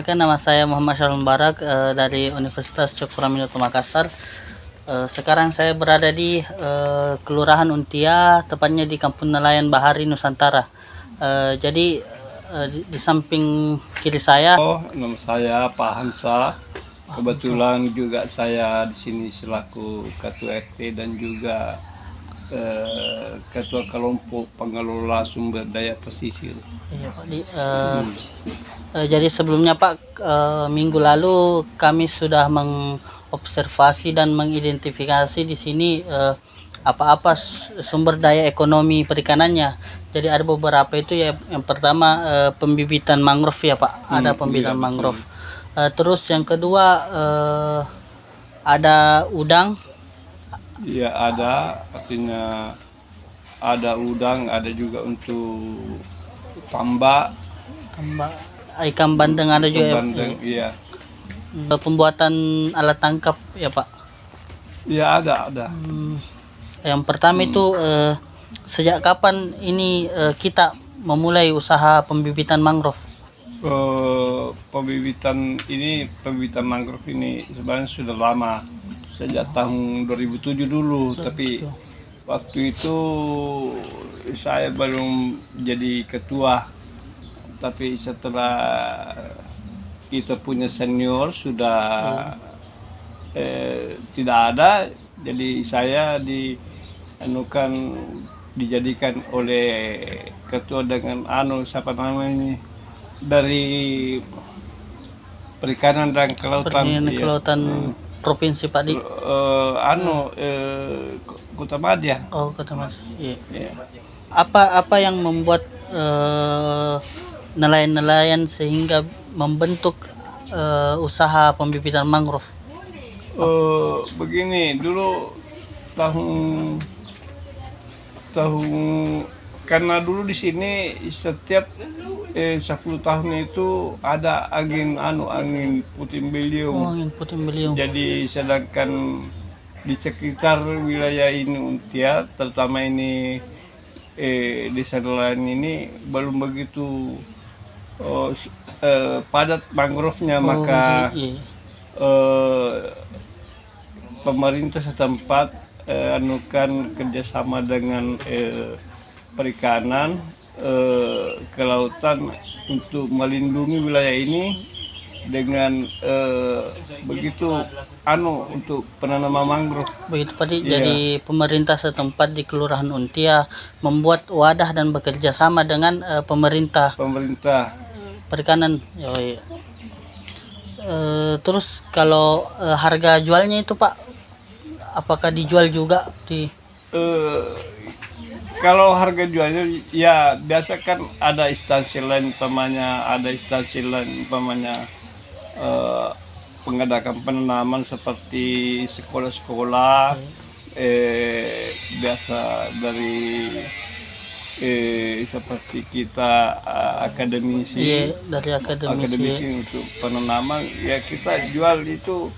Perkenalkan, nama saya Muhammad Syarul Barak dari Universitas Cokroaminoto Makassar. Sekarang saya berada di Kelurahan Untia, tepatnya di Kampung Nelayan Bahari Nusantara. Di samping kiri saya, Nama saya Pak Hamsa. Kebetulan juga saya di sini selaku Ketua RT dan juga Ketua Kelompok Pengelola Sumber Daya Pesisir. iya, Pak, jadi sebelumnya Pak, minggu lalu kami sudah mengobservasi dan mengidentifikasi di sini apa-apa sumber daya ekonomi perikanannya. Jadi ada beberapa itu ya. Yang pertama pembibitan mangrove ya Pak, ada pembibitan iya, mangrove. Terus yang kedua ada udang. Iya ada, artinya ada udang, ada juga untuk tambak, Ikan bandeng ada juga. bandeng, iya. Pembuatan alat tangkap ya Pak. Iya ada. Yang pertama itu sejak kapan ini kita memulai usaha pembibitan mangrove? Pembibitan mangrove ini sebenarnya sudah lama, sejak tahun 2007 dulu, tapi waktu itu saya belum jadi ketua, tapi setelah kita punya senior sudah tidak ada, jadi saya dijadikan oleh ketua dengan siapa namanya ini, dari Perikanan dan Kelautan. Kelautan provinsi Pak di Kota Madya. Kota Mas. Iya. Ya. Apa yang membuat nelayan-nelayan sehingga membentuk usaha pembibitan mangrove? Begini, dulu tahun karena dulu di sini setiap 10 tahun itu ada angin puting beliung. Angin puting beliung. Jadi sedangkan di sekitar wilayah ini Untia, terutama ini desa nelayan ini belum begitu padat mangrove-nya, maka pemerintah setempat kerjasama dengan perikanan, kelautan untuk melindungi wilayah ini dengan begitu untuk penanaman mangrove. Begitu Pak. Jadi pemerintah setempat di Kelurahan Untia membuat wadah dan bekerja sama dengan pemerintah perikanan. Terus kalau harga jualnya itu Pak, apakah dijual juga di kalau harga jualnya ya biasa kan ada instansi lain umpamanya pengadakan penanaman seperti sekolah-sekolah, biasa dari seperti kita akademisi untuk penanaman, ya kita jual itu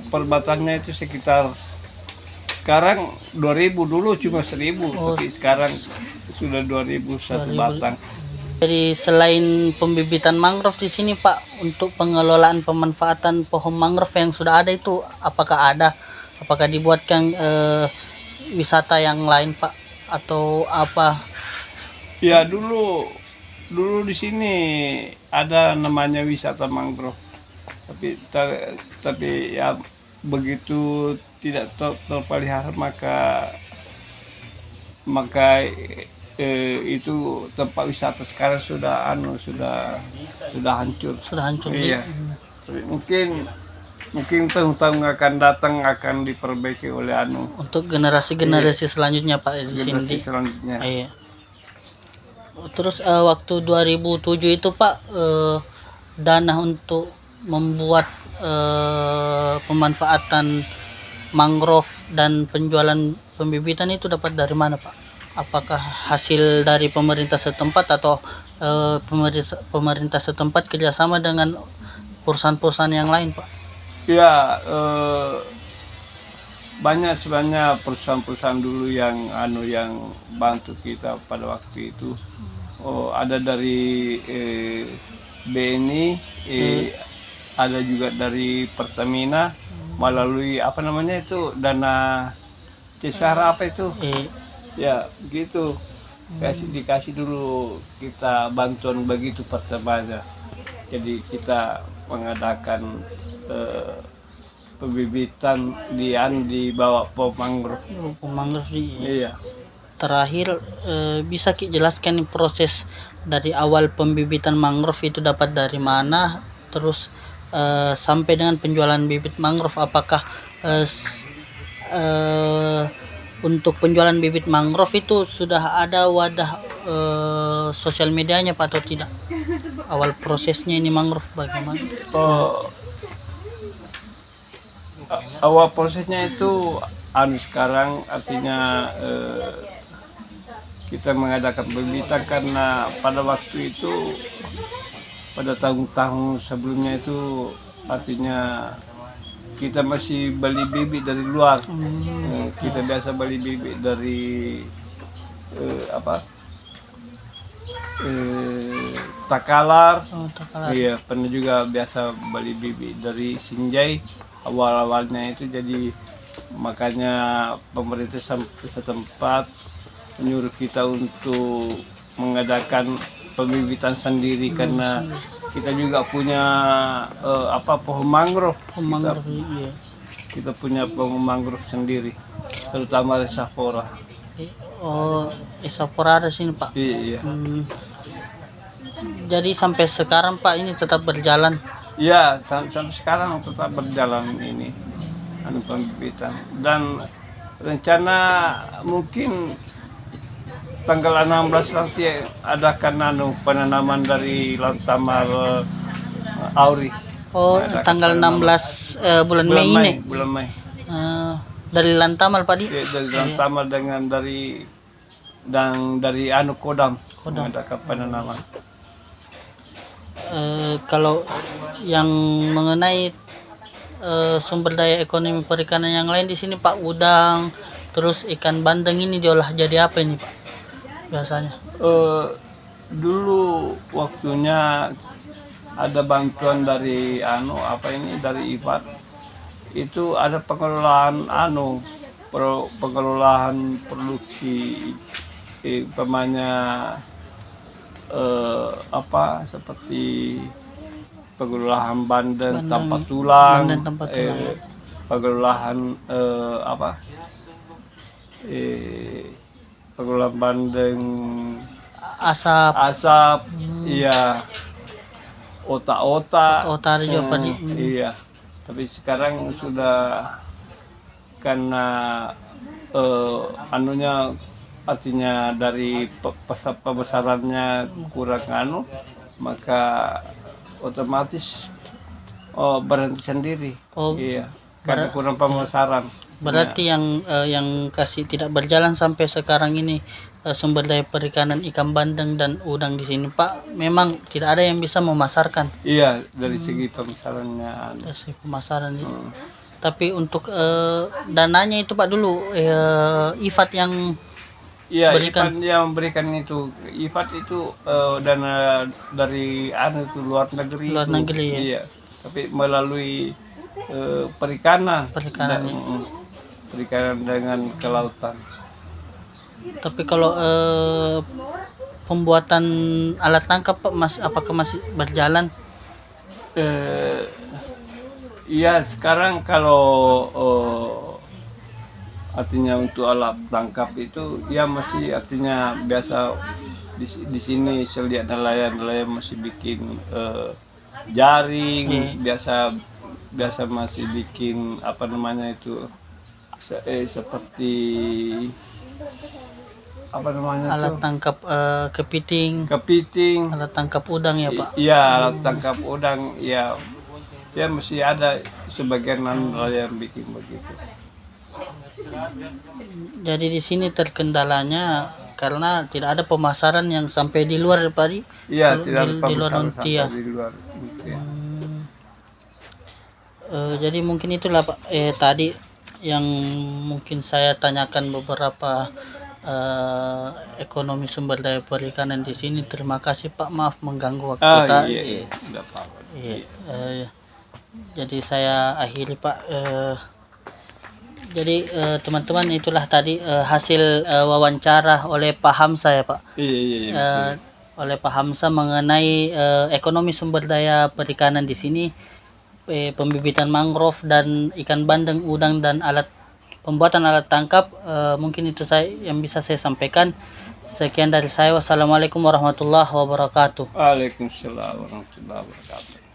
perbatannya itu sekitar, sekarang 2.000, dulu cuma 1.000, tapi sekarang sudah 2.000 satu batang. Jadi selain pembibitan mangrove di sini Pak, untuk pengelolaan pemanfaatan pohon mangrove yang sudah ada itu apakah dibuatkan wisata yang lain Pak atau apa? Ya dulu di sini ada namanya wisata mangrove, tapi ya begitu tidak terpelihara maka itu tempat wisata sekarang sudah hancur. Iya. Mungkin tahun-tahun akan datang akan diperbaiki oleh untuk generasi selanjutnya Pak di sini. Iya. Terus waktu 2007 itu Pak, dana untuk membuat pemanfaatan mangrove dan penjualan pembibitan itu dapat dari mana Pak? Apakah hasil dari pemerintah setempat atau pemerintah setempat kerjasama dengan perusahaan-perusahaan yang lain Pak? Ya, banyak sebenarnya perusahaan-perusahaan dulu yang bantu kita pada waktu itu. Ada dari BNI, ada juga dari Pertamina melalui apa namanya itu dana Cisara apa itu Eh, ya gitu, dikasih dulu kita bantuan begitu pertamanya. Jadi kita mengadakan pembibitan di bawah pohon mangrove. mangrove Iya. terakhir, bisa Ki jelaskan nih proses dari awal pembibitan mangrove itu dapat dari mana, terus sampai dengan penjualan bibit mangrove, apakah untuk penjualan bibit mangrove itu sudah ada wadah sosial medianya Pak atau tidak? Awal prosesnya ini mangrove bagaimana? Oh, awal prosesnya itu sekarang artinya kita mengadakan pembibitan karena pada waktu itu pada tahun-tahun sebelumnya itu artinya kita masih beli bibit dari luar. Kita biasa beli bibit dari apa Takalar. Oh, Takalar. Iya, pernah juga biasa beli bibit dari Sinjai awal-awalnya itu. Jadi makanya pemerintah setempat menyuruh kita untuk mengadakan pembibitan sendiri karena kita juga punya pohon mangrove. Mangrove, iya. Kita punya pohon mangrove sendiri, terutama Resafora. Oh, Isapora ada sini Pak. Iya. Jadi sampai sekarang Pak ini tetap berjalan. Iya, sampai sekarang tetap berjalan ini pembibitan, dan rencana mungkin tanggal 16 nanti adakan penanaman dari Lantamar Auri. Oh, tanggal 16 bulan Mei ini. Bulan Mei. Dari Lantamal Pak di. Ya, dari Lantamar dengan dari Kodam mengadakan penanaman. Kalau yang mengenai sumber daya ekonomi perikanan yang lain di sini Pak, udang, terus ikan bandeng ini diolah jadi apa ini Pak biasanya? Dulu waktunya ada bantuan dari dari IFAD, itu ada pengelolaan pengelolaan produksi umpamanya seperti pengelolaan bandeng tanpa tulang, pengelolaan pengelolaan bandeng asap, iya, otak-otak juga Pak di. iya. Tapi sekarang sudah karena artinya dari pembesarannya kurang maka otomatis berhenti sendiri. Iya, karena kurang pemasaran. Berarti yang kasih tidak berjalan sampai sekarang ini sumber daya perikanan ikan bandeng dan udang di sini Pak, memang tidak ada yang bisa memasarkan. Iya, dari segi pemasarannya. Dari segi pemasaran itu. Tapi untuk dananya itu Pak dulu IFAD yang IFAD yang memberikan itu. IFAD itu dana dari itu luar negeri. Luar negeri ya. Iya. Tapi melalui perikanan dengan kelautan. Tapi kalau pembuatan alat tangkap Pak, apakah masih berjalan? Iya, sekarang kalau artinya untuk alat tangkap itu ya masih artinya biasa di sini saya lihat nelayan masih bikin jaring, biasa masih bikin seperti alat tangkap kepiting, alat tangkap udang ya Pak. Iya, alat tangkap udang ya masih ada sebagian nelayan bikin begitu. Jadi di sini terkendalanya karena tidak ada pemasaran yang sampai di luar Pak di. Iya, tidak ada di luar pemasaran Untia. sampai di luar Untia. Jadi mungkin itulah Pak tadi yang mungkin saya tanyakan beberapa ekonomi sumber daya perikanan di sini. Terima kasih Pak, maaf mengganggu waktu Iya, enggak apa-apa. Iya, jadi saya akhiri Pak. Jadi teman-teman, itulah tadi hasil wawancara oleh Pak Hamzah ya Pak. Iya. Oleh Pak Hamzah mengenai ekonomi sumber daya perikanan di sini, pembibitan mangrove dan ikan bandeng, udang dan pembuatan alat tangkap. Mungkin itu yang bisa saya sampaikan. Sekian dari saya. Wassalamualaikum warahmatullahi wabarakatuh. Waalaikumsalam warahmatullahi wabarakatuh.